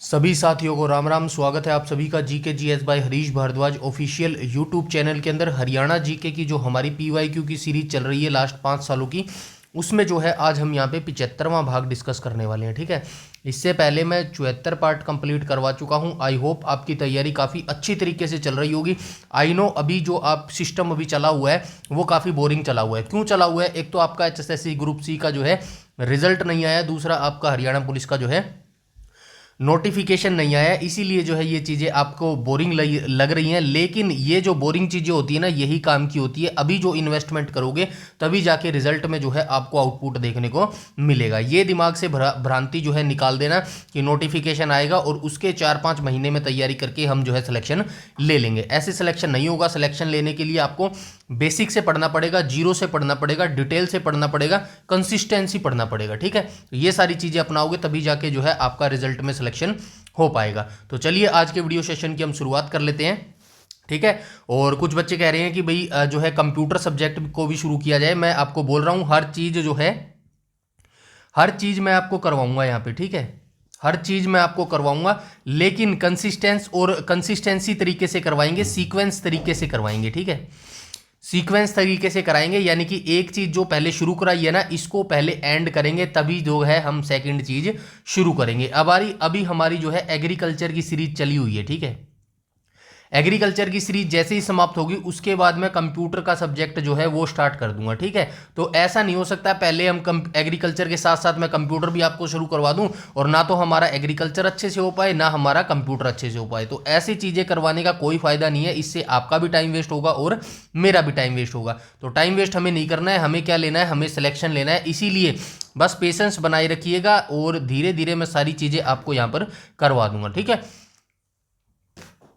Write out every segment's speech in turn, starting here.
सभी साथियों को राम राम। स्वागत है आप सभी का GK GS by Harish Bhardwaj official YouTube channel के अंदर। हरियाणा जीके की जो हमारी पीवाईक्यू की सीरीज चल रही है लास्ट 5 सालों की, उसमें जो है आज हम यहाँ पे 75वां भाग डिस्कस करने वाले हैं। ठीक है, इससे पहले मैं 74 पार्ट कंप्लीट करवा चुका हूँ। आई होप आपकी तैयारी काफ़ी अच्छी तरीके से चल रही होगी। आई नो अभी जो आप सिस्टम अभी चला हुआ है वो काफ़ी बोरिंग चला हुआ है। क्यों चला हुआ है? एक तो आपका एचएसएससी ग्रुप सी का जो है रिजल्ट नहीं आया, दूसरा आपका हरियाणा पुलिस का जो है नोटिफिकेशन नहीं आया, इसीलिए जो है ये चीज़ें आपको बोरिंग लग रही हैं। लेकिन ये जो बोरिंग चीज़ें होती है ना, यही काम की होती है। अभी जो इन्वेस्टमेंट करोगे तभी जाके रिजल्ट में जो है आपको आउटपुट देखने को मिलेगा। ये दिमाग से भ्रांति जो है निकाल देना कि नोटिफिकेशन आएगा और उसके 4-5 महीने में तैयारी करके हम जो है सिलेक्शन ले लेंगे। ऐसे सिलेक्शन नहीं होगा। सिलेक्शन लेने के लिए आपको बेसिक से पढ़ना पड़ेगा, जीरो से पढ़ना पड़ेगा, डिटेल से पढ़ना पड़ेगा, कंसिस्टेंसी पढ़ना पड़ेगा। ठीक है, तो ये सारी चीज़ें अपनाओगे तभी जाके जो है आपका रिजल्ट में सिलेक्शन हो पाएगा। तो चलिए आज के वीडियो सेशन की हम शुरुआत कर लेते हैं। ठीक है, और कुछ बच्चे कह रहे हैं कि भाई जो है कंप्यूटर सब्जेक्ट को भी शुरू किया जाए। मैं आपको बोल रहा हूँ हर चीज़ जो है, हर चीज़ मैं आपको करवाऊंगा यहाँ पे। ठीक है, हर चीज़ मैं आपको करवाऊंगा, लेकिन कंसिस्टेंसी तरीके से करवाएंगे, सीक्वेंस तरीके से करवाएंगे। ठीक है, सीक्वेंस तरीके से कराएंगे, यानी कि एक चीज जो पहले शुरू कराई है ना, इसको पहले एंड करेंगे, तभी जो है हम सेकंड चीज शुरू करेंगे। अभी हमारी जो है एग्रीकल्चर की सीरीज चली हुई है। ठीक है, एग्रीकल्चर की सीरीज जैसे ही समाप्त होगी उसके बाद मैं कंप्यूटर का सब्जेक्ट जो है वो स्टार्ट कर दूंगा। ठीक है, तो ऐसा नहीं हो सकता पहले हम एग्रीकल्चर के साथ साथ मैं कंप्यूटर भी आपको शुरू करवा दूं और ना तो हमारा एग्रीकल्चर अच्छे से हो पाए ना हमारा कंप्यूटर अच्छे से हो पाए। तो ऐसी चीज़ें करवाने का कोई फायदा नहीं है। इससे आपका भी टाइम वेस्ट होगा और मेरा भी टाइम वेस्ट होगा। तो टाइम वेस्ट हमें नहीं करना है। हमें क्या लेना है? हमें सिलेक्शन लेना है। इसीलिए बस पेशेंस बनाए रखिएगा और धीरे धीरे मैं सारी चीज़ें आपको यहाँ पर करवा दूंगा। ठीक है,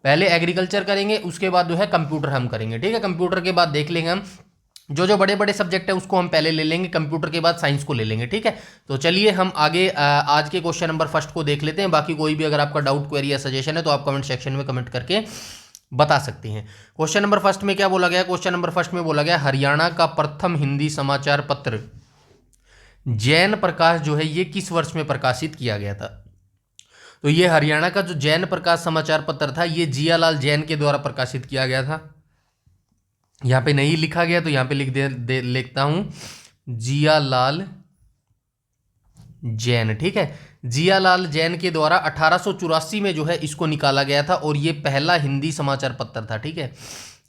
पहले एग्रीकल्चर करेंगे, उसके बाद जो है कंप्यूटर हम करेंगे। ठीक है, कंप्यूटर के बाद देख लेंगे हम जो जो बड़े बड़े सब्जेक्ट है उसको हम पहले ले लेंगे, कंप्यूटर के बाद साइंस को ले लेंगे। ठीक है, तो चलिए हम आगे आज के क्वेश्चन नंबर फर्स्ट को देख लेते हैं। बाकी कोई भी अगर आपका डाउट, क्वेरी या सजेशन है तो आप कमेंट सेक्शन में कमेंट करके बता सकते हैं। क्वेश्चन नंबर फर्स्ट में क्या बोला गया? क्वेश्चन नंबर फर्स्ट में बोला गया हरियाणा का प्रथम हिंदी समाचार पत्र जैन प्रकाश जो है ये किस वर्ष में प्रकाशित किया गया था? तो ये हरियाणा का जो जैन प्रकाश समाचार पत्र था ये जियालाल जैन के द्वारा प्रकाशित किया गया था। यहाँ पे नहीं लिखा गया तो यहाँ पे लिखता हूं जियालाल जैन। ठीक है, जियालाल जैन के द्वारा 1884 में जो है इसको निकाला गया था और ये पहला हिंदी समाचार पत्र था। ठीक है,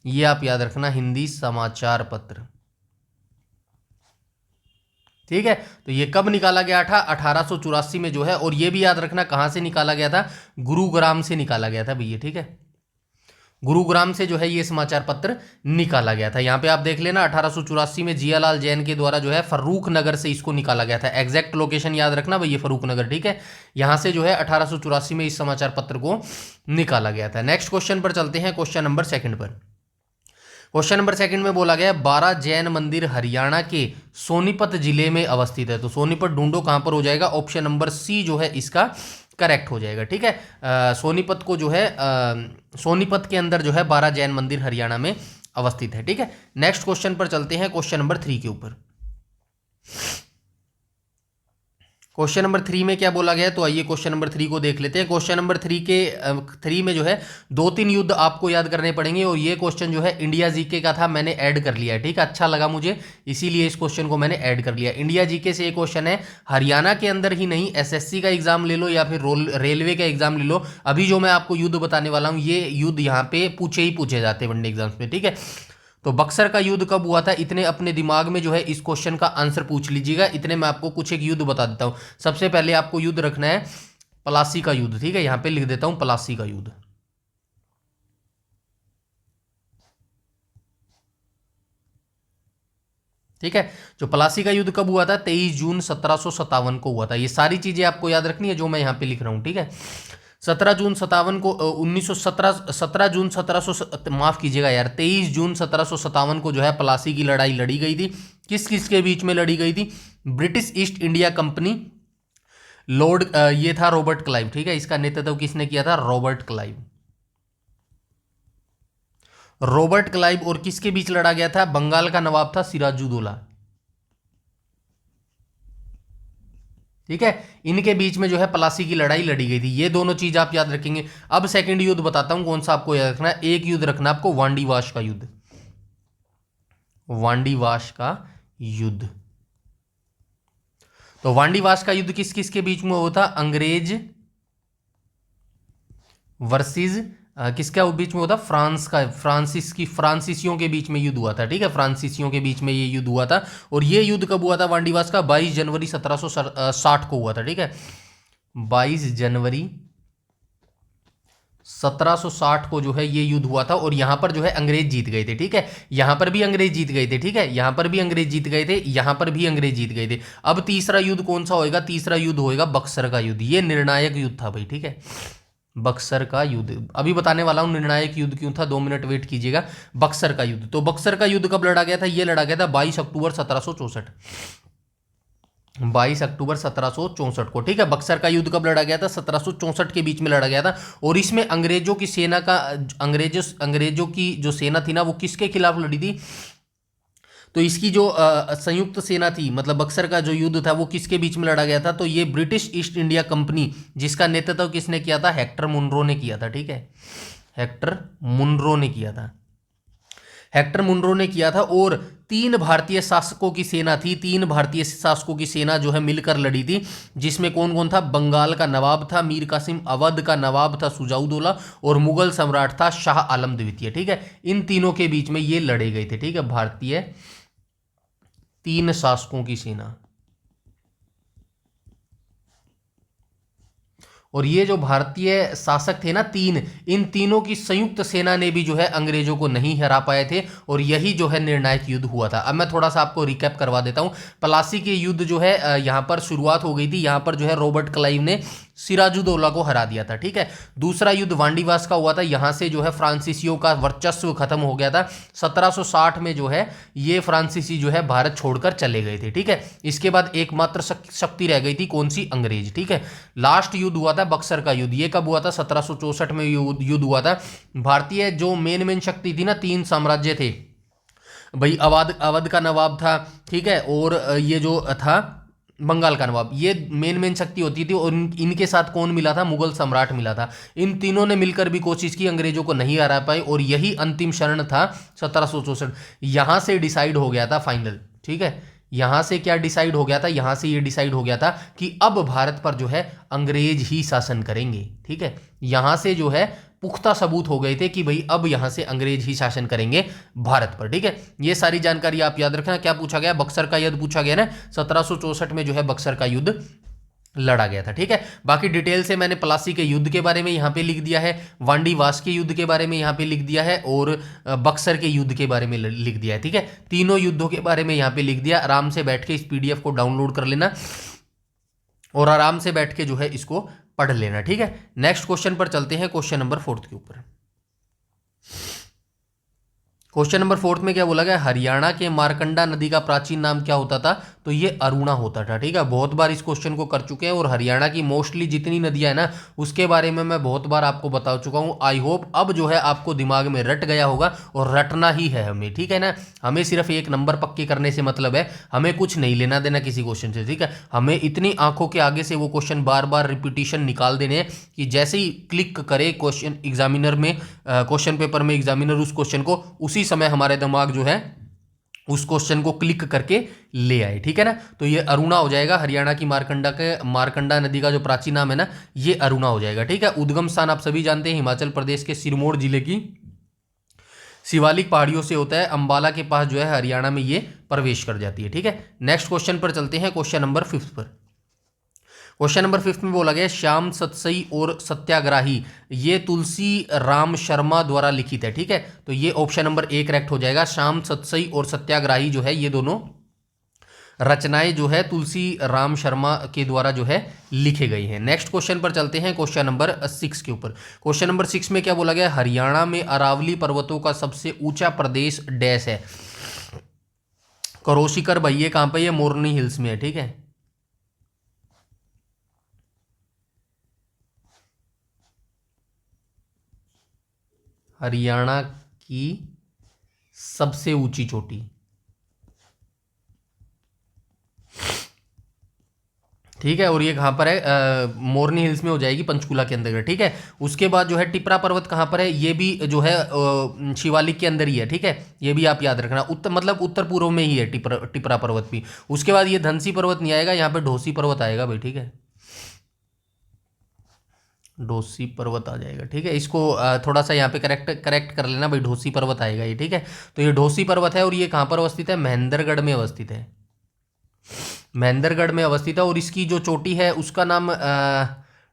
ये आप याद रखना, हिंदी समाचार पत्र। ठीक है, तो ये कब निकाला गया था? 1884 में जो है। और ये भी याद रखना कहाँ से निकाला गया था? गुरुग्राम से निकाला गया था भैया। ठीक है, गुरुग्राम से जो है ये समाचार पत्र निकाला गया था। यहाँ पे आप देख लेना 1884 में जियालाल जैन के द्वारा जो है फर्रुख नगर से इसको निकाला गया था। एग्जैक्ट लोकेशन याद रखना भैया, फर्रुख नगर। ठीक है, यहाँ से जो है 1884 में इस समाचार पत्र को निकाला गया था। नेक्स्ट क्वेश्चन पर चलते हैं, क्वेश्चन नंबर सेकंड पर। क्वेश्चन नंबर सेकंड में बोला गया 12 जैन मंदिर हरियाणा के सोनीपत जिले में अवस्थित है। तो सोनीपत ढूंढो कहां पर हो जाएगा? ऑप्शन नंबर सी जो है इसका करेक्ट हो जाएगा। ठीक है, सोनीपत को जो है सोनीपत के अंदर जो है 12 जैन मंदिर हरियाणा में अवस्थित है। ठीक है, नेक्स्ट क्वेश्चन पर चलते हैं, क्वेश्चन नंबर 3 के ऊपर। क्वेश्चन नंबर 3 में क्या बोला गया? तो आइए क्वेश्चन नंबर 3 को देख लेते हैं। क्वेश्चन नंबर 3 में जो है 2-3 युद्ध आपको याद करने पड़ेंगे और ये क्वेश्चन जो है इंडिया जीके का था, मैंने ऐड कर लिया है। ठीक है, अच्छा लगा मुझे, इसीलिए इस क्वेश्चन को मैंने ऐड कर लिया। इंडिया जीके से ये क्वेश्चन है, हरियाणा के अंदर ही नहीं, एसएससी का एग्जाम ले लो या फिर रेलवे का एग्जाम ले लो। अभी जो मैं आपको युद्ध बताने वाला हूँ ये युद्ध यहाँ पे पूछे जाते हैं वनडे एग्जाम्स में। ठीक है, तो बक्सर का युद्ध कब हुआ था? इतने अपने दिमाग में जो है इस क्वेश्चन का आंसर पूछ लीजिएगा। इतने मैं आपको कुछ एक युद्ध बता देता हूं। सबसे पहले आपको युद्ध रखना है पलासी का युद्ध। ठीक है, यहां पे लिख देता हूं पलासी का युद्ध। ठीक है, जो पलासी का युद्ध कब हुआ था? 23 जून 1757 को हुआ था। ये सारी चीजें आपको याद रखनी है जो मैं यहां पे लिख रहा हूं। ठीक है, 17 जून 57 को 1917 17 जून 1700 माफ कीजिएगा यार, 23 जून 1757 को जो है पलासी की लड़ाई लड़ी गई थी। किस किस के बीच में लड़ी गई थी? British east India company, Lord ये था रॉबर्ट क्लाइव। ठीक है, इसका नेतृत्व किसने किया था? Robert Clive. रॉबर्ट क्लाइव और किसके बीच लड़ा गया था? बंगाल का नवाब था सिराजुद्दौला। ठीक है, इनके बीच में जो है प्लासी की लड़ाई लड़ी गई थी। ये दोनों चीज आप याद रखेंगे। अब सेकंड युद्ध बताता हूं कौन सा आपको याद रखना है। एक युद्ध रखना आपको वांडीवाश का युद्ध, वांडीवाश का युद्ध। तो वांडीवाश का युद्ध किस किस के बीच में हुआ था? अंग्रेज वर्सेस किसका बीच में हुआ था? फ्रांस का, फ्रांसीसियों के बीच में युद्ध हुआ था। ठीक है, फ्रांसीसियों के बीच में ये युद्ध हुआ था। और ये युद्ध कब हुआ था वांडीवास का? 22 जनवरी 1760 को हुआ था। ठीक है, 22 जनवरी 1760 को जो है ये युद्ध हुआ था। और यहां पर जो है अंग्रेज जीत गए थे। ठीक है, यहां पर भी अंग्रेज जीत गए थे। ठीक है, यहां पर भी अंग्रेज जीत गए थे, यहां पर भी अंग्रेज जीत गए थे। अब तीसरा युद्ध कौन सा होएगा? तीसरा युद्ध होएगा बक्सर का युद्ध। ये निर्णायक युद्ध था भाई। ठीक है, बक्सर का युद्ध अभी बताने वाला हूं निर्णायक युद्ध क्यों था, 2 मिनट वेट कीजिएगा। बक्सर का युद्ध, तो बक्सर का युद्ध कब लड़ा गया था? यह लड़ा गया था 22 अक्टूबर 1764, 22 अक्टूबर 1764 को। ठीक है, बक्सर का युद्ध कब लड़ा गया था? 1764 के बीच में लड़ा गया था। और इसमें अंग्रेजों की सेना का, अंग्रेजों की जो सेना थी ना, वो किसके खिलाफ लड़ी थी? तो इसकी जो संयुक्त सेना थी, मतलब बक्सर का जो युद्ध था, वो किसके बीच में लड़ा गया था? तो ये ब्रिटिश ईस्ट इंडिया कंपनी, जिसका नेतृत्व किसने किया था? हेक्टर मुनरो ने किया था। ठीक है, हेक्टर मुनरो ने किया था, हेक्टर मुनरो ने किया था। और 3 भारतीय शासकों की सेना थी, 3 भारतीय शासकों की सेना जो है मिलकर लड़ी थी। जिसमें कौन कौन था? बंगाल का नवाब था मीर कासिम, अवध का नवाब था सुजाउद्दौला, और मुगल सम्राट था शाह आलम द्वितीय। ठीक है, इन तीनों के बीच में ये लड़े गए थे। ठीक है, भारतीय 3 शासकों की सेना। और ये जो भारतीय शासक थे ना 3, इन तीनों की संयुक्त सेना ने भी जो है अंग्रेजों को नहीं हरा पाए थे। और यही जो है निर्णायक युद्ध हुआ था। अब मैं थोड़ा सा आपको रिकैप करवा देता हूं। प्लासी के युद्ध जो है यहां पर शुरुआत हो गई थी। यहां पर जो है रॉबर्ट क्लाइव ने सिराजुद्दौला को हरा दिया था। ठीक है, दूसरा युद्ध वांडीवास का हुआ था। यहां से जो है फ्रांसीसियों का वर्चस्व खत्म हो गया था। 1760 में जो है ये फ्रांसीसी जो है भारत छोड़कर चले गए थे। ठीक है, इसके बाद एकमात्र शक्ति रह गई थी कौन सी? अंग्रेज। ठीक है, लास्ट युद्ध हुआ था बक्सर का युद्ध। ये कब हुआ था? 1764 में युद्ध हुआ था। भारतीय जो मेन शक्ति थी ना, 3 साम्राज्य थे भाई। अवध का नवाब था। ठीक है, और ये जो था बंगाल का नवाब, ये मेन शक्ति होती थी। और इनके साथ कौन मिला था? मुगल सम्राट मिला था। इन तीनों ने मिलकर भी कोशिश की, अंग्रेजों को नहीं हरा पाए। और यही अंतिम शरण था 1764। यहां से डिसाइड हो गया था फाइनल। ठीक है, यहां से क्या डिसाइड हो गया था? यहां से ये डिसाइड हो गया था कि अब भारत पर जो है अंग्रेज ही शासन करेंगे। ठीक है, यहां से जो है पुख्ता सबूत हो गए थे कि भाई अब यहां से अंग्रेज ही शासन करेंगे भारत पर। ठीक है, ये सारी जानकारी आप याद रखना। क्या पूछा गया? बक्सर का युद्ध पूछा गया ना। 1764 में जो है बक्सर का युद्ध लड़ा गया था। ठीक है, बाकी डिटेल से मैंने प्लासी के युद्ध के बारे में यहां पे लिख दिया है, वांडीवास के युद्ध के बारे में यहां पे लिख दिया है, और बक्सर के युद्ध के बारे में लिख दिया है। ठीक है, तीनों युद्धों के बारे में यहां पे लिख दिया। आराम से बैठ के इस पीडीएफ को डाउनलोड कर लेना और आराम से बैठ के जो है इसको पढ़ लेना। ठीक है, नेक्स्ट क्वेश्चन पर चलते हैं, क्वेश्चन नंबर 4 के ऊपर। क्वेश्चन नंबर 4 में क्या बोला गया? हरियाणा के मारकंडा नदी का प्राचीन नाम क्या होता था? तो ये अरुणा होता था। ठीक है, बहुत बार इस क्वेश्चन को कर चुके हैं। और हरियाणा की मोस्टली जितनी नदियां है ना, उसके बारे में मैं बहुत बार आपको बता चुका हूं। आई होप अब जो है आपको दिमाग में रट गया होगा, और रटना ही है हमें। ठीक है ना, हमें सिर्फ 1 नंबर पक्के करने से मतलब है, हमें कुछ नहीं लेना देना किसी क्वेश्चन से। ठीक है, हमें इतनी आंखों के आगे से वो क्वेश्चन बार बार रिपीटिशन निकाल देने हैं कि जैसे ही क्लिक करे क्वेश्चन एग्जामिनर में, क्वेश्चन पेपर में एग्जामिनर उस क्वेश्चन को, उसी समय हमारे दिमाग जो है उस क्वेश्चन को क्लिक करके ले आए। ठीक है ना, तो ये अरुणा हो जाएगा। हरियाणा की मारकंडा नदी का जो प्राचीन नाम है ना, ये अरुणा हो जाएगा। ठीक है, उद्गम स्थान आप सभी जानते हैं, हिमाचल प्रदेश के सिरमौर जिले की शिवालिक पहाड़ियों से होता है। अंबाला के पास जो है हरियाणा में ये प्रवेश कर जाती है। ठीक है, नेक्स्ट क्वेश्चन पर चलते हैं, क्वेश्चन नंबर 5 पर। क्वेश्चन नंबर 5 में बोला गया श्याम सतसई और सत्याग्राही, ये तुलसी राम शर्मा द्वारा लिखित है। ठीक है, तो ये ऑप्शन नंबर 1 करेक्ट हो जाएगा। श्याम सतसई और सत्याग्राही जो है, ये दोनों रचनाएं जो है तुलसी राम शर्मा के द्वारा जो है लिखे गई हैं। नेक्स्ट क्वेश्चन पर चलते हैं, क्वेश्चन नंबर 6 के ऊपर। क्वेश्चन नंबर 6 में क्या बोला गया? हरियाणा में अरावली पर्वतों का सबसे ऊंचा प्रदेश डैश है। करोशीकर भाई, ये कहां पर? ये मोरनी हिल्स में है। ठीक है, हरियाणा की सबसे ऊंची चोटी ठीक है। और ये कहाँ पर है, मोरनी हिल्स में हो जाएगी, पंचकूला के अंदर, ठीक है। उसके बाद जो है टिपरा पर्वत कहाँ पर है, ये भी जो है शिवालिक के अंदर ही है, ठीक है। ये भी आप याद रखना, उत्तर मतलब उत्तर पूर्व में ही है टिपरा पर्वत भी। उसके बाद ये धनसी पर्वत नहीं आएगा, यहाँ पे ढोसी पर्वत आएगा भाई, ठीक है। ढोसी पर्वत आ जाएगा, ठीक है। इसको थोड़ा सा यहाँ पे करेक्ट कर लेना भाई, ढोसी पर्वत आएगा ये, ठीक है। तो ये ढोसी पर्वत है और ये कहाँ पर अवस्थित है, महेंद्रगढ़ में अवस्थित है। महेंद्रगढ़ में अवस्थित है और इसकी जो चोटी है उसका नाम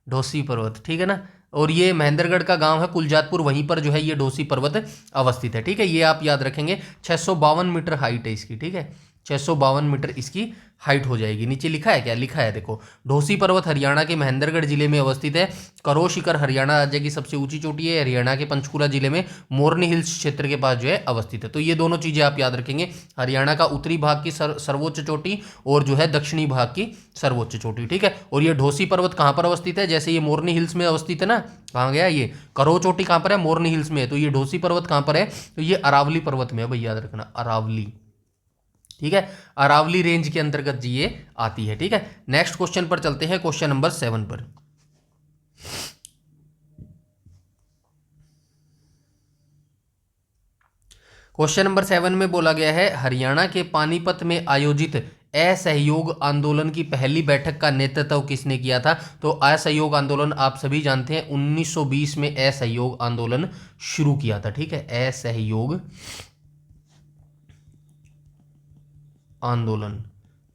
ढोसी पर्वत, ठीक है ना। और ये महेंद्रगढ़ का गांव है कुलजातपुर, वहीं पर जो है ये ढोसी पर्वत अवस्थित है, ठीक है। ये आप याद रखेंगे। 652 मीटर हाइट है इसकी, ठीक है। 652 मीटर इसकी हाइट हो जाएगी। नीचे लिखा है क्या, लिखा है देखो, ढोसी पर्वत हरियाणा के महेंद्रगढ़ जिले में अवस्थित है। करो शिखर हरियाणा राज्य की सबसे ऊंची चोटी है, हरियाणा के पंचकूला जिले में मोरनी हिल्स क्षेत्र के पास जो है अवस्थित है। तो ये दोनों चीजें आप याद रखेंगे, हरियाणा का उत्तरी भाग की सर्वोच्च चोटी और जो है दक्षिणी भाग की सर्वोच्च चोटी, ठीक है। और ये ढोसी पर्वत कहाँ पर अवस्थित है, जैसे ये मोरनी हिल्स में अवस्थित है ना, कहाँ गया ये, करो चोटी कहाँ पर है, मोरनी हिल्स में है। तो ये ढोसी पर्वत कहाँ पर है, तो ये अरावली पर्वत में है भाई, याद रखना, अरावली, ठीक है। अरावली रेंज के अंतर्गत जी ये आती है, ठीक है। नेक्स्ट क्वेश्चन पर चलते हैं, क्वेश्चन नंबर 7 पर। क्वेश्चन नंबर 7 में बोला गया है, हरियाणा के पानीपत में आयोजित असहयोग आंदोलन की पहली बैठक का नेतृत्व किसने किया था। तो असहयोग आंदोलन आप सभी जानते हैं, 1920 में असहयोग आंदोलन शुरू किया था, ठीक है। असहयोग आंदोलन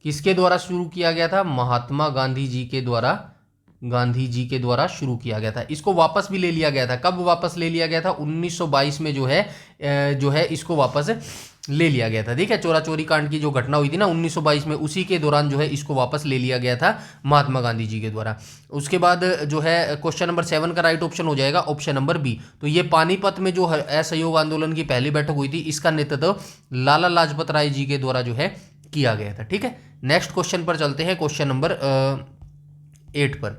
किसके द्वारा शुरू किया गया था, महात्मा गांधी जी के द्वारा, गांधी जी के द्वारा शुरू किया गया था। इसको वापस भी ले लिया गया था, कब वापस ले लिया गया था, 1922 में जो है इसको वापस ले लिया गया था, ठीक है। चोरा चोरी कांड की जो घटना हुई थी ना 1922 में, उसी के दौरान जो है इसको वापस ले लिया गया था महात्मा गांधी जी के द्वारा। उसके बाद जो है क्वेश्चन नंबर 7 का राइट ऑप्शन हो जाएगा ऑप्शन नंबर बी। तो ये पानीपत में जो असहयोग आंदोलन की पहली बैठक हुई थी, इसका नेतृत्व लाला लाजपत राय जी के द्वारा जो है किया गया था, ठीक है। नेक्स्ट क्वेश्चन पर चलते हैं, क्वेश्चन नंबर 8 पर।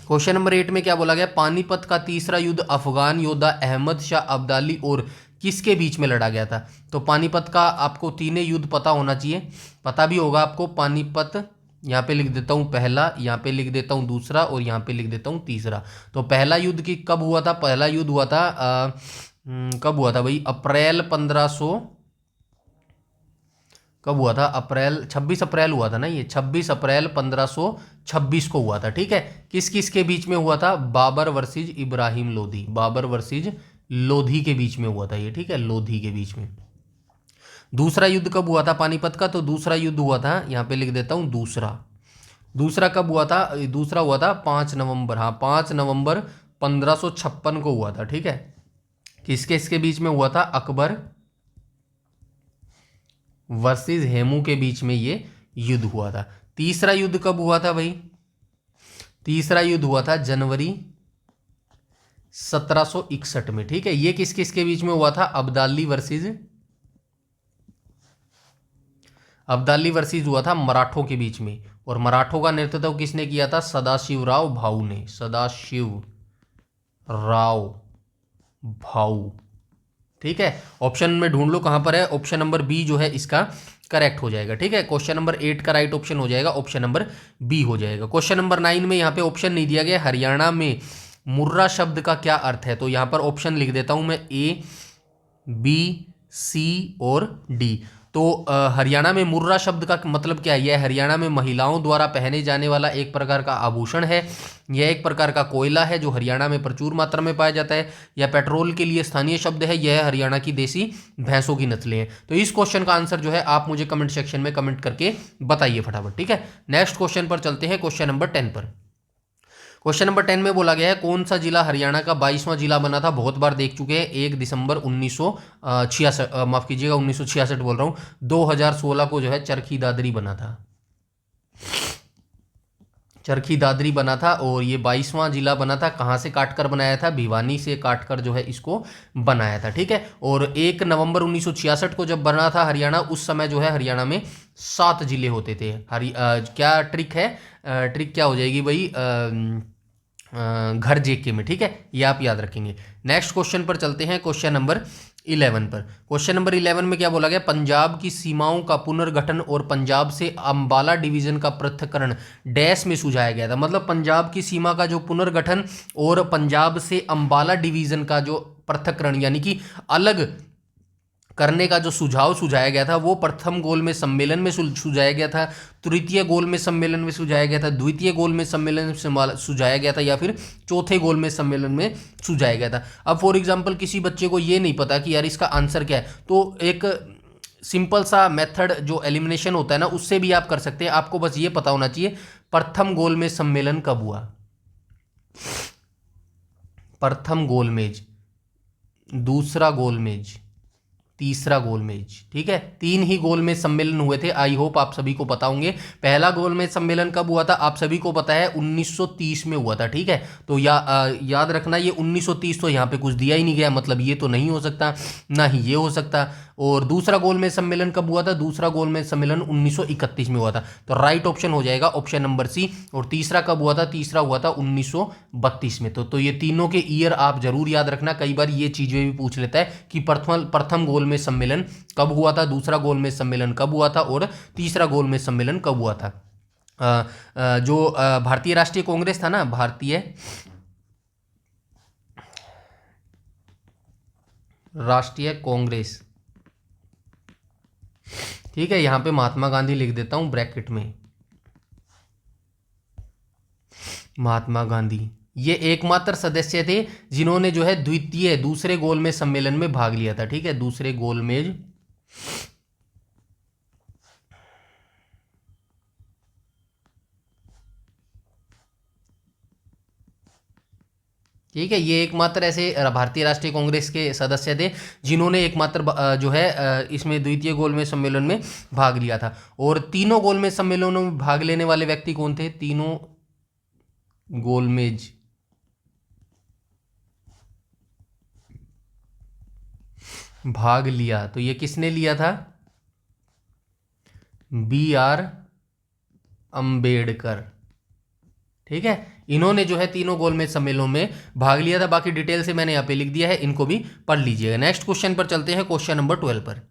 क्वेश्चन नंबर 8 में क्या बोला गया, पानीपत का तीसरा युद्ध अफगान योद्धा अहमद शाह अब्दाली और किसके बीच में लड़ा गया था। तो पानीपत का आपको तीनों युद्ध पता होना चाहिए, पता भी होगा आपको। पानीपत यहाँ पे लिख देता हूँ पहला, यहाँ पे लिख देता हूँ दूसरा और यहाँ पे लिख देता हूँ तीसरा। तो पहला युद्ध की कब हुआ था, पहला युद्ध हुआ था कब हुआ था भाई, अप्रैल 1500, कब हुआ था, अप्रैल 26 अप्रैल हुआ था ना ये, 26 अप्रैल 1526 को हुआ था, ठीक है। किस किस के बीच में हुआ था, बाबर वर्सेज इब्राहिम लोधी, बाबर वर्सेज लोधी के बीच में हुआ था ये, ठीक है, लोधी के बीच में। दूसरा युद्ध कब हुआ था पानीपत का, तो दूसरा युद्ध हुआ था, यहाँ पे लिख देता हूँ दूसरा, दूसरा कब हुआ था, दूसरा हुआ था 5 नवंबर, हाँ 5 नवंबर 1556 को हुआ था, ठीक है। किसके इसके बीच में हुआ था, अकबर वर्सेस हेमू के बीच में ये युद्ध हुआ था। तीसरा युद्ध कब हुआ था भाई, तीसरा युद्ध हुआ था जनवरी 1761 में, ठीक है। ये किस किस के बीच में हुआ था, अब्दाली वर्सेस हुआ था मराठों के बीच में। और मराठों का नेतृत्व किसने किया था, सदाशिवराव भाऊ ने, सदाशिव राव भाऊ, ठीक है। ऑप्शन में ढूंढ लो कहां पर है, ऑप्शन नंबर बी जो है इसका करेक्ट हो जाएगा, ठीक है। क्वेश्चन नंबर 8 का राइट ऑप्शन हो जाएगा ऑप्शन नंबर बी हो जाएगा। क्वेश्चन नंबर 9 में यहाँ पे ऑप्शन नहीं दिया गया, हरियाणा में मुर्रा शब्द का क्या अर्थ है। तो यहाँ पर ऑप्शन लिख देता हूं मैं, ए बी सी और डी। तो हरियाणा में मुर्रा शब्द का मतलब क्या है, यह हरियाणा में महिलाओं द्वारा पहने जाने वाला एक प्रकार का आभूषण है। यह एक प्रकार का कोयला है जो हरियाणा में प्रचुर मात्रा में पाया जाता है। यह पेट्रोल के लिए स्थानीय शब्द है। यह हरियाणा की देसी भैंसों की नस्लें हैं। तो इस क्वेश्चन का आंसर जो है आप मुझे कमेंट सेक्शन में कमेंट करके बताइए फटाफट, ठीक है। नेक्स्ट क्वेश्चन पर चलते हैं, क्वेश्चन नंबर 10 पर। क्वेश्चन नंबर 10 में बोला गया है, कौन सा जिला हरियाणा का 22वां जिला बना था। बहुत बार देख चुके हैं, 1 दिसंबर 1966, माफ कीजिएगा 1966 बोल रहा हूँ, 2016 को जो है चरखी दादरी बना था, चरखी दादरी बना था। और ये 22वां जिला बना था, कहाँ से काटकर बनाया था, भिवानी से काटकर जो है इसको बनाया था, ठीक है। और 1 नवंबर 1966 को जब बना था हरियाणा, उस समय जो है हरियाणा में 7 जिले होते थे। क्या ट्रिक है, ट्रिक क्या हो जाएगी भाई, घर जेके में, ठीक है, ये आप याद रखेंगे। नेक्स्ट क्वेश्चन पर चलते हैं, क्वेश्चन नंबर 11 पर। क्वेश्चन नंबर 11 में क्या बोला गया, पंजाब की सीमाओं का पुनर्गठन और पंजाब से अंबाला डिवीजन का पृथक्करण डैश में सुझाया गया था। मतलब पंजाब की सीमा का जो पुनर्गठन और पंजाब से अंबाला डिवीजन का जो पृथक्करण यानी कि अलग करने का जो सुझाव सुझाया गया था वो प्रथम गोल में सम्मेलन में सुझाया गया था, तृतीय गोल में सम्मेलन में सुझाया गया था, द्वितीय गोल में सम्मेलन में सुझाया गया था, या फिर चौथे गोल में सम्मेलन में सुझाया गया था। अब फॉर एग्जांपल किसी बच्चे को ये नहीं पता कि यार इसका आंसर क्या है, तो एक सिंपल सा मेथड जो एलिमिनेशन होता है ना उससे भी आप कर सकते हैं। आपको बस ये पता होना चाहिए प्रथम गोल में सम्मेलन कब हुआ, प्रथम गोलमेज, दूसरा गोलमेज, तीसरा गोलमेज। ठीक है, 3 ही गोलमेज सम्मेलन हुए थे। आई होप आप सभी को पता होंगे। पहला गोलमेज सम्मेलन कब हुआ था, आप सभी को पता है 1930 में हुआ था। ठीक है, तो याद रखना ये 1930 तो यहाँ पे कुछ दिया ही नहीं गया, मतलब ये तो नहीं हो सकता, ना ही ये हो सकता। और दूसरा गोलमेज सम्मेलन कब हुआ था, दूसरा गोलमेज सम्मेलन 1931 में हुआ था, तो राइट ऑप्शन हो जाएगा ऑप्शन नंबर सी। और तीसरा कब हुआ था, तीसरा हुआ था 1932 में। तो ये तीनों के ईयर आप जरूर याद रखना, कई बार ये चीजें भी पूछ लेता है कि प्रथम गोलमेज सम्मेलन कब हुआ था, दूसरा गोलमेज सम्मेलन कब हुआ था और तीसरा गोलमेज सम्मेलन कब हुआ था। जो भारतीय राष्ट्रीय कांग्रेस था ना, भारतीय राष्ट्रीय कांग्रेस, ठीक है, यहां पे महात्मा गांधी लिख देता हूं ब्रैकेट में, महात्मा गांधी ये एकमात्र सदस्य थे जिन्होंने जो है दूसरे गोलमेज सम्मेलन में भाग लिया था। ठीक है, दूसरे गोलमेज, ठीक है, ये एकमात्र ऐसे भारतीय राष्ट्रीय कांग्रेस के सदस्य थे जिन्होंने एकमात्र जो है इसमें द्वितीय गोलमेज सम्मेलन में भाग लिया था। और तीनों गोलमेज सम्मेलनों में भाग लेने वाले व्यक्ति कौन थे, तीनों गोलमेज भाग लिया, तो ये किसने लिया था, BR अंबेडकर। ठीक है, इन्होंने जो है तीनों गोलमेज सम्मेलनों में भाग लिया था। बाकी डिटेल से मैंने यहाँ पे लिख दिया है, इनको भी पढ़ लीजिएगा। नेक्स्ट क्वेश्चन पर चलते हैं, क्वेश्चन नंबर 12 पर।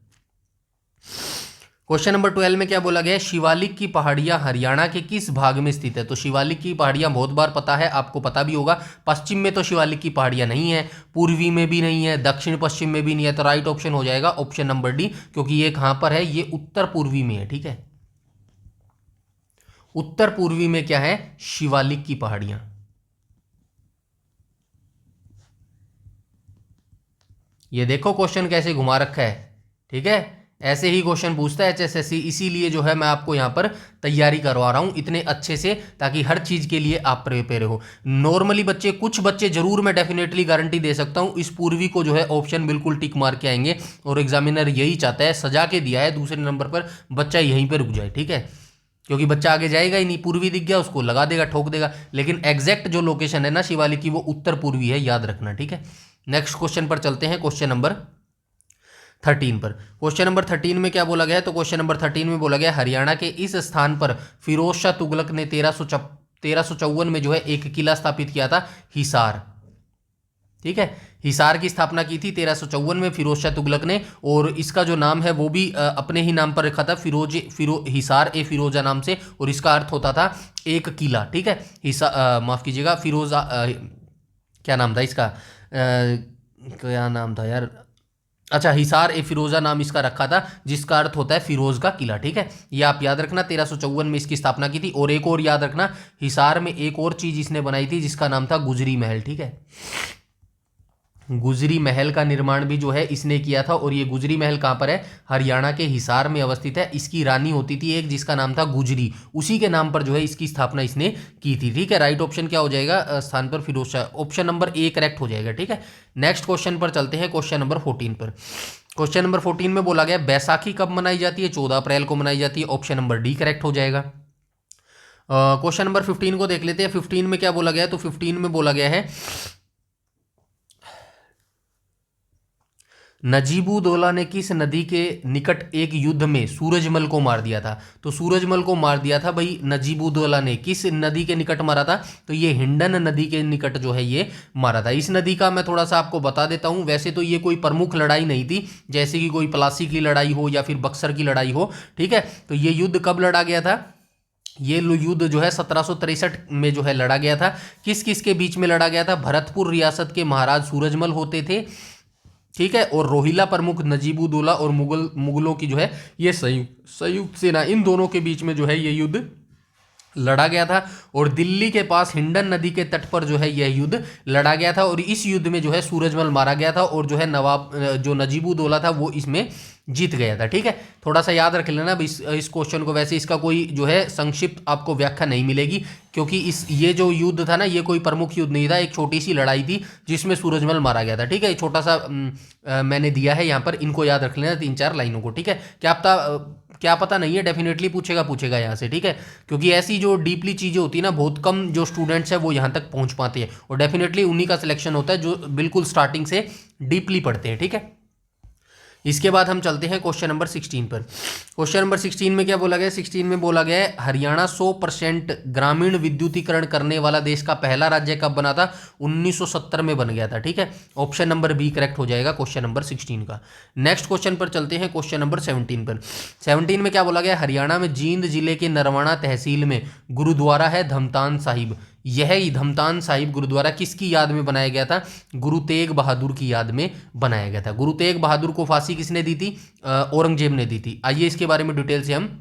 क्वेश्चन नंबर 12 में क्या बोला गया है, शिवालिक की पहाड़ियां हरियाणा के किस भाग में स्थित है। तो शिवालिक की पहाड़ियां बहुत बार पता है, आपको पता भी होगा। पश्चिम में तो शिवालिक की पहाड़ियां नहीं है, पूर्वी में भी नहीं है, दक्षिण पश्चिम में भी नहीं है, तो राइट ऑप्शन हो जाएगा ऑप्शन नंबर डी, क्योंकि ये कहां पर है, ये उत्तर पूर्वी में है। ठीक है, उत्तर पूर्वी में क्या है, शिवालिक की पहाड़ियां। ये देखो क्वेश्चन कैसे घुमा रखा है। ठीक है, ऐसे ही क्वेश्चन पूछता है HSSC, इसीलिए जो है मैं आपको यहां पर तैयारी करवा रहा हूं इतने अच्छे से, ताकि हर चीज के लिए आप प्रिपेयर हो। नॉर्मली बच्चे, कुछ बच्चे जरूर मैं डेफिनेटली गारंटी दे सकता हूं इस पूर्वी को जो है ऑप्शन बिल्कुल टिक मार के आएंगे, और एग्जामिनर यही चाहता है, सजा के दिया है दूसरे नंबर पर, बच्चा यहीं पर रुक जाए। ठीक है, क्योंकि बच्चा आगे जाएगा ही नहीं, पूर्वी दिख गया उसको लगा देगा, ठोक देगा, लेकिन एग्जैक्ट जो लोकेशन है ना शिवालिक की, वो उत्तर पूर्वी है, याद रखना। ठीक है, नेक्स्ट क्वेश्चन पर चलते हैं, क्वेश्चन नंबर 13 पर। क्वेश्चन नंबर 13 में क्या बोला गया है, तो क्वेश्चन नंबर 13 में बोला गया हरियाणा के इस स्थान पर फिरोज शाह तुगलक ने 1354 में जो है एक किला स्थापित किया था, हिसार। ठीक है, हिसार की स्थापना की थी 1354 में फिरोज शाह तुगलक ने, और इसका जो नाम है वो भी अपने ही नाम पर रखा था, हिसार ए फिरोजा नाम से, और इसका अर्थ होता था एक किला। ठीक है, माफ कीजिएगा, फिरोजा क्या नाम था इसका, क्या नाम था यार, अच्छा, हिसार ए फिरोजा नाम इसका रखा था, जिसका अर्थ होता है फिरोज का किला। ठीक है, ये आप याद रखना, 1354 में इसकी स्थापना की थी। और एक और याद रखना, हिसार में एक और चीज इसने बनाई थी जिसका नाम था गुजरी महल। ठीक है, गुजरी महल का निर्माण भी जो है इसने किया था, और ये गुजरी महल कहाँ पर है, हरियाणा के हिसार में अवस्थित है। इसकी रानी होती थी एक जिसका नाम था गुजरी, उसी के नाम पर जो है इसकी स्थापना इसने की थी। ठीक है, राइट ऑप्शन क्या हो जाएगा, स्थान पर Firoz Shah, option number A correct हो जाएगा। ठीक है, नेक्स्ट क्वेश्चन पर चलते हैं, क्वेश्चन नंबर 14 पर। क्वेश्चन नंबर 14 में बोला गया बैसाखी कब मनाई जाती है, 14 अप्रैल को मनाई जाती है, ऑप्शन नंबर डी करेक्ट हो जाएगा। क्वेश्चन नंबर 15 को देख लेते हैं। 15 में क्या बोला गया है, तो 15 में बोला गया है नजीबुद्दौला ने किस नदी के निकट एक युद्ध में सूरजमल को मार दिया था? तो सूरजमल को मार दिया था भाई नजीबुद्दौला ने। किस नदी के निकट मारा था? तो ये हिंडन नदी के निकट जो है ये मारा था। इस नदी का मैं थोड़ा सा आपको बता देता हूं। वैसे तो ये कोई प्रमुख लड़ाई नहीं थी, जैसे कि कोई प्लासी की लड़ाई हो या फिर बक्सर की लड़ाई हो, ठीक है। तो ये युद्ध कब लड़ा गया था? ये युद्ध जो है 1763 में जो है लड़ा गया था। किस किस के बीच में लड़ा गया था? भरतपुर रियासत के महाराज सूरजमल होते थे, ठीक है, और रोहिला प्रमुख नजीबुद्दौला और मुगलों की जो है ये संयुक्त सेना, इन दोनों के बीच में जो है ये युद्ध लड़ा गया था। और दिल्ली के पास हिंडन नदी के तट पर जो है यह युद्ध लड़ा गया था। और इस युद्ध में जो है सूरजमल मारा गया था और जो है नवाब जो नजीबुद्दौला था वो इसमें जीत गया था, ठीक है। थोड़ा सा याद रख लेना इस क्वेश्चन को। वैसे इसका कोई जो है संक्षिप्त आपको व्याख्या नहीं मिलेगी, क्योंकि ये जो युद्ध था ना, ये कोई प्रमुख युद्ध नहीं था, एक छोटी सी लड़ाई थी जिसमें सूरजमल मारा गया था, ठीक है। छोटा सा मैंने दिया है यहाँ पर, इनको याद रख लेना 3-4 लाइनों को, ठीक है। क्या पता नहीं है, डेफिनेटली पूछेगा यहाँ से, ठीक है। क्योंकि ऐसी जो डीपली चीज़ें होती है ना, बहुत कम जो स्टूडेंट्स हैं वो यहाँ तक पहुँच पाते हैं, और डेफिनेटली उन्हीं का सिलेक्शन होता है जो बिल्कुल स्टार्टिंग से डीपली पढ़ते हैं, ठीक है। इसके बाद हम चलते हैं क्वेश्चन नंबर 16 पर। क्वेश्चन नंबर 16 में क्या बोला गया? 16 में बोला गया है हरियाणा 100% ग्रामीण विद्युतीकरण करने वाला देश का पहला राज्य कब बना था? 1970 में बन गया था, ठीक है। ऑप्शन नंबर बी करेक्ट हो जाएगा क्वेश्चन नंबर 16 का। नेक्स्ट क्वेश्चन पर चलते हैं, क्वेश्चन नंबर 17 पर। 17 में क्या बोला गया? हरियाणा में जींद जिले के नरवाना तहसील में गुरुद्वारा है धमतान साहिब। यह धमतान साहिब गुरुद्वारा किसकी याद में बनाया गया था? गुरु तेग बहादुर की याद में बनाया गया था। गुरु तेग बहादुर को फांसी किसने दी थी? औरंगजेब ने दी थी। आइए इसके बारे में डिटेल से हम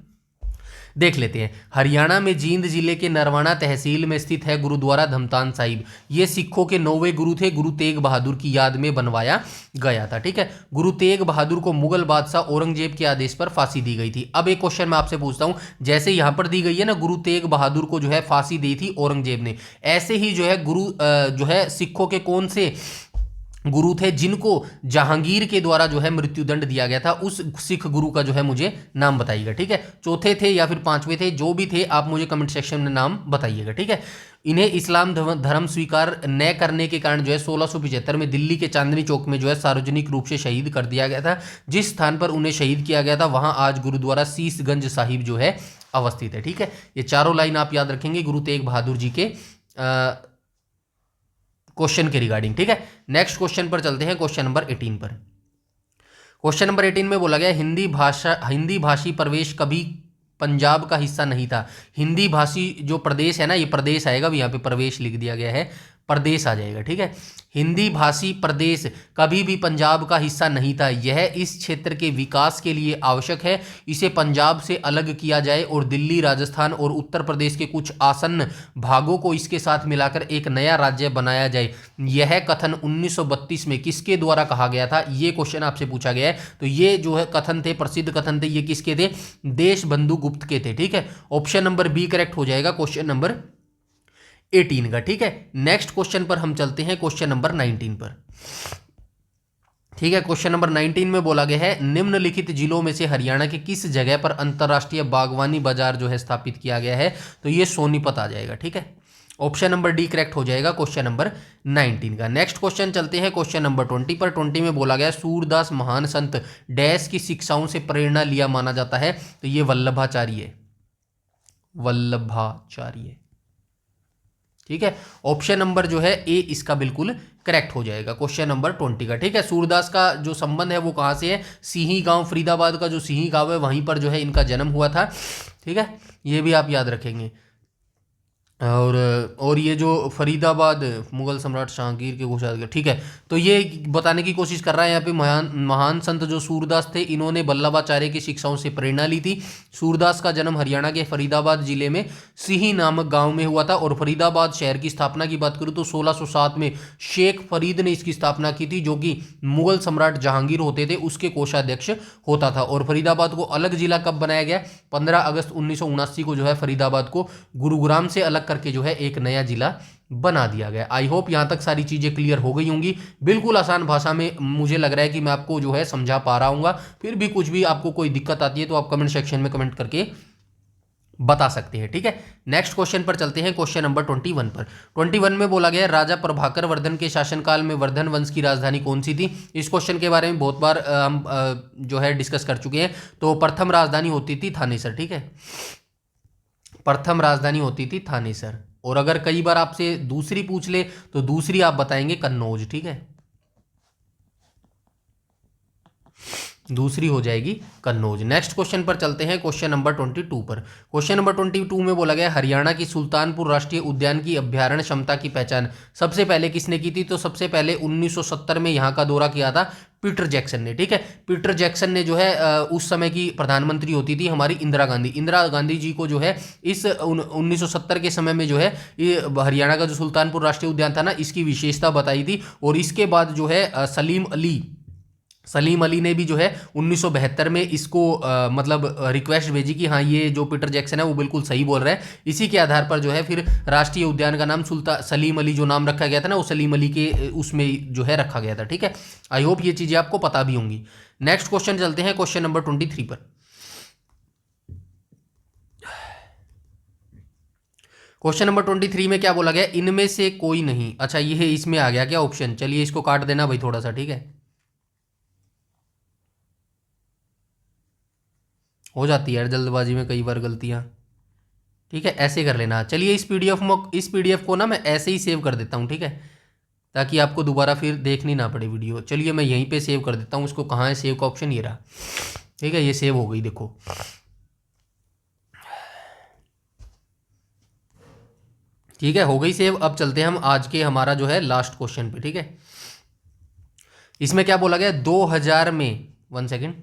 देख लेते हैं। हरियाणा में जींद जिले के नरवाना तहसील में स्थित है गुरुद्वारा धमतान साहिब। ये सिखों के 9वें गुरु थे, गुरु तेग बहादुर की याद में बनवाया गया था, ठीक है। गुरु तेग बहादुर को मुगल बादशाह औरंगजेब के आदेश पर फांसी दी गई थी। अब एक क्वेश्चन मैं आपसे पूछता हूं, जैसे यहां पर दी गई है ना, गुरु तेग बहादुर को जो है फांसी दी थी औरंगजेब ने, ऐसे ही जो है गुरु जो है सिखों के कौन से गुरु थे जिनको जहांगीर के द्वारा जो है मृत्युदंड दिया गया था? उस सिख गुरु का जो है मुझे नाम बताइएगा, ठीक है। चौथे थे या फिर 5वें थे, जो भी थे आप मुझे कमेंट सेक्शन में नाम बताइएगा, ठीक है। इन्हें इस्लाम धर्म स्वीकार न करने के कारण जो है 1675 में दिल्ली के चांदनी चौक में जो है सार्वजनिक रूप से शहीद कर दिया गया था। जिस स्थान पर उन्हें शहीद किया गया था वहां आज गुरुद्वारा शीशगंज साहिब जो है अवस्थित है, ठीक है। ये चारों लाइन आप याद रखेंगे गुरु तेग बहादुर जी के क्वेश्चन के रिगार्डिंग, ठीक है। नेक्स्ट क्वेश्चन पर चलते हैं, क्वेश्चन नंबर 18 पर। क्वेश्चन नंबर 18 में बोला गया हिंदी भाषी प्रदेश कभी पंजाब का हिस्सा नहीं था। हिंदी भाषी जो प्रदेश है ना, ये प्रदेश आएगा, भी यहाँ पे प्रवेश लिख दिया गया है, प्रदेश आ जाएगा, ठीक है। हिंदी भाषी प्रदेश कभी भी पंजाब का हिस्सा नहीं था। यह इस क्षेत्र के विकास के लिए आवश्यक है। इसे पंजाब से अलग किया जाए और दिल्ली, राजस्थान और उत्तर प्रदेश के कुछ आसन्न भागों को इसके साथ मिलाकर एक नया राज्य बनाया जाए। यह कथन 1932 में किसके द्वारा कहा गया था? ये क्वेश्चन आपसे पूछा गया है। तो ये जो है कथन थे, प्रसिद्ध कथन थे, ये किसके थे? देशबंधु गुप्त के थे, ठीक है। ऑप्शन नंबर बी करेक्ट हो जाएगा क्वेश्चन नंबर 18 का, ठीक है। नेक्स्ट क्वेश्चन पर हम चलते हैं, क्वेश्चन नंबर 19 पर, ठीक है। क्वेश्चन नंबर 19 में बोला गया है निम्नलिखित जिलों में से हरियाणा के किस जगह पर अंतरराष्ट्रीय बागवानी बाजार जो है स्थापित किया गया है? तो ये सोनीपत आ जाएगा, ठीक है। ऑप्शन नंबर डी करेक्ट हो जाएगा क्वेश्चन नंबर 19 का। नेक्स्ट क्वेश्चन चलते हैं क्वेश्चन नंबर 20 पर। 20 में बोला गया सूरदास महान संत डैश की शिक्षाओं से प्रेरणा लिया माना जाता है। तो ये वल्लभाचार्य, ठीक है। ऑप्शन नंबर जो है ए इसका बिल्कुल करेक्ट हो जाएगा क्वेश्चन नंबर 20 का, ठीक है। सूरदास का जो संबंध है वो कहाँ से है? सिही गांव, फरीदाबाद का जो सिही गांव है वहीं पर जो है इनका जन्म हुआ था, ठीक है। ये भी आप याद रखेंगे। और ये जो फरीदाबाद मुगल सम्राट जहांगीर के घोषणा, ठीक है। तो ये बताने की कोशिश कर रहा है यहाँ पे महान संत जो सूरदास थे, इन्होंने वल्लभाचार्य की शिक्षाओं से प्रेरणा ली थी। सूरदास का जन्म हरियाणा के फरीदाबाद जिले में सिही नामक गांव में हुआ था। और फरीदाबाद शहर की स्थापना की बात करूँ तो 1607 में शेख फरीद ने इसकी स्थापना की थी, जो कि मुगल सम्राट जहांगीर होते थे उसके कोषाध्यक्ष होता था। और फरीदाबाद को अलग जिला कब बनाया गया? 15 अगस्त 1979 को जो है फरीदाबाद को गुरुग्राम से अलग करके जो है एक नया जिला बना दिया गया। आई होप यहां तक सारी चीजें क्लियर हो गई होंगी। बिल्कुल आसान भाषा में मुझे लग रहा है कि मैं आपको जो है समझा पा रहा हूँ। फिर भी कुछ भी आपको कोई दिक्कत आती है तो आप कमेंट सेक्शन में कमेंट करके बता सकते हैं। ठीक है, नेक्स्ट क्वेश्चन पर चलते हैं, क्वेश्चन नंबर 21 पर। 21 में बोला गया राजा प्रभाकर वर्धन के शासनकाल में वर्धन वंश की राजधानी कौन सी थी। इस क्वेश्चन के बारे में बहुत बार हम जो है डिस्कस कर चुके हैं। तो प्रथम राजधानी होती थी थानेसर। ठीक है, प्रथम राजधानी होती थी थानेसर। और अगर कई बार आपसे दूसरी पूछ ले तो दूसरी आप बताएंगे कन्नौज। ठीक है, दूसरी हो जाएगी कन्नौज। नेक्स्ट क्वेश्चन पर चलते हैं, क्वेश्चन नंबर 22 पर। क्वेश्चन नंबर 22 में बोला गया हरियाणा की सुल्तानपुर राष्ट्रीय उद्यान की अभ्यारण्य क्षमता की पहचान सबसे पहले किसने की थी। तो सबसे पहले 1970 में यहाँ का दौरा किया था पीटर जैक्सन ने। ठीक है, पीटर जैक्सन ने जो है उस समय की प्रधानमंत्री होती थी हमारी इंदिरा गांधी। इंदिरा गांधी जी को जो है इस 1970 के समय में जो है ये हरियाणा का जो सुल्तानपुर राष्ट्रीय उद्यान था ना, इसकी विशेषता बताई थी। और इसके बाद जो है सलीम अली ने भी जो है 1972 में इसको मतलब रिक्वेस्ट भेजी कि हाँ ये जो पीटर जैक्सन है वो बिल्कुल सही बोल रहा है। इसी के आधार पर जो है फिर राष्ट्रीय उद्यान का नाम सलीम अली जो नाम रखा गया था ना, वो सलीम अली के उसमें जो है रखा गया था। ठीक है, आई होप ये चीज़ें आपको पता भी होंगी। नेक्स्ट क्वेश्चन चलते हैं, क्वेश्चन नंबर 23 पर। क्वेश्चन नंबर 23 में क्या बोला गया, इनमें से कोई नहीं। अच्छा, ये है इसमें आ गया क्या ऑप्शन, चलिए इसको काट देना भाई थोड़ा सा। ठीक है, हो जाती है यार जल्दबाजी में कई बार गलतियां। ठीक है, ऐसे कर लेना। चलिए इस पीडीएफ को ना मैं ऐसे ही सेव कर देता हूँ। ठीक है, ताकि आपको दोबारा फिर देखनी ना पड़े वीडियो। चलिए मैं यहीं पे सेव कर देता हूँ उसको। कहाँ है सेव का ऑप्शन, ये रहा। ठीक है, ये सेव हो गई, देखो। ठीक है, हो गई सेव। अब चलते हैं हम आज के हमारा जो है लास्ट क्वेश्चन पे। ठीक है, इसमें क्या बोला गया 2000 में, 1 सेकेंड,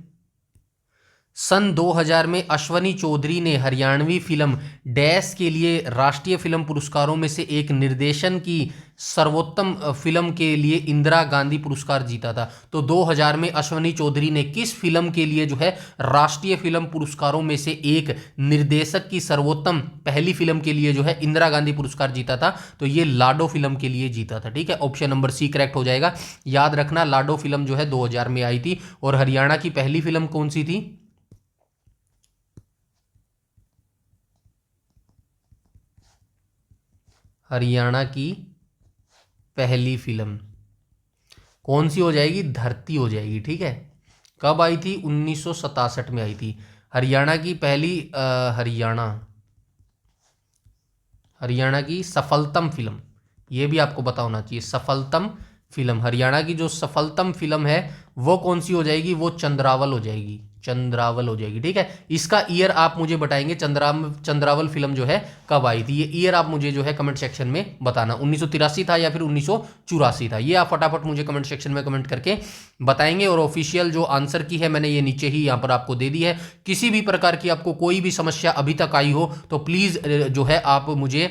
सन 2000 में अश्वनी चौधरी ने हरियाणवी फिल्म डैश के लिए राष्ट्रीय फिल्म पुरस्कारों में से एक निर्देशन की सर्वोत्तम फिल्म के लिए इंदिरा गांधी पुरस्कार जीता था। तो 2000 में अश्वनी चौधरी ने किस फिल्म के लिए जो है राष्ट्रीय फिल्म पुरस्कारों में से एक निर्देशक की सर्वोत्तम पहली फिल्म के लिए जो है इंदिरा गांधी पुरस्कार जीता था। तो ये लाडो फिल्म के लिए जीता था। ठीक है, ऑप्शन नंबर सी करेक्ट हो जाएगा। याद रखना, लाडो फिल्म जो है 2000 में आई थी। और हरियाणा की पहली फिल्म कौन सी थी, हरियाणा की पहली फिल्म कौन सी हो जाएगी, धरती हो जाएगी। ठीक है, कब आई थी, 1967 में आई थी। हरियाणा की पहली हरियाणा की सफलतम फिल्म, ये भी आपको पता होना चाहिए। सफलतम फिल्म, हरियाणा की जो सफलतम फिल्म है वो कौन सी हो जाएगी, वो चंद्रावल हो जाएगी। चंद्रावल हो जाएगी। ठीक है, इसका ईयर आप मुझे बताएंगे चंद्रावल फिल्म जो है कब आई थी। ये ईयर आप मुझे जो है कमेंट सेक्शन में बताना, 1983 था या फिर 1984 था। ये आप फटाफट मुझे कमेंट सेक्शन में कमेंट करके बताएंगे। और ऑफिशियल जो आंसर की है मैंने ये नीचे ही यहाँ पर आपको दे दी है। किसी भी प्रकार की आपको कोई भी समस्या अभी तक आई हो तो प्लीज़ जो है आप मुझे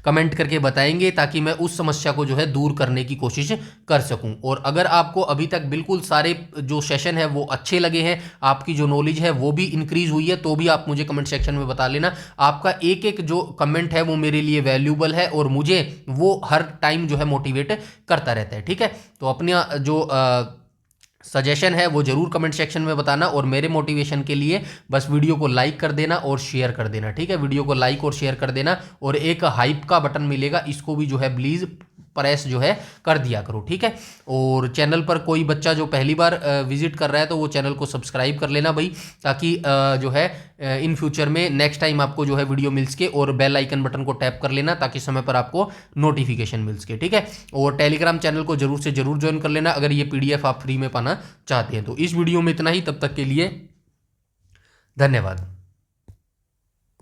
कमेंट करके बताएंगे, ताकि मैं उस समस्या को जो है दूर करने की कोशिश कर सकूं। और अगर आपको अभी तक बिल्कुल सारे जो सेशन है वो अच्छे लगे हैं, आपकी जो नॉलेज है वो भी इंक्रीज हुई है, तो भी आप मुझे कमेंट सेक्शन में बता लेना। आपका एक एक जो कमेंट है वो मेरे लिए वैल्यूबल है और मुझे वो हर टाइम जो है मोटिवेट करता रहता है। ठीक है, तो अपने जो सजेशन है वो जरूर कमेंट सेक्शन में बताना। और मेरे मोटिवेशन के लिए बस वीडियो को लाइक कर देना और शेयर कर देना। ठीक है, वीडियो को लाइक और शेयर कर देना। और एक हाइप का बटन मिलेगा, इसको भी जो है प्लीज़ प्रेस जो है कर दिया करो। ठीक है, और चैनल पर कोई बच्चा जो पहली बार विजिट कर रहा है तो वो चैनल को सब्सक्राइब कर लेना भाई, ताकि जो है इन फ्यूचर में नेक्स्ट टाइम आपको जो है वीडियो मिल सके। और बेल आइकन बटन को टैप कर लेना ताकि समय पर आपको नोटिफिकेशन मिल सके। ठीक है, और टेलीग्राम चैनल को जरूर से जरूर ज्वाइन कर लेना अगर ये पीडीएफ आप फ्री में पाना चाहते हैं। तो इस वीडियो में इतना ही, तब तक के लिए धन्यवाद।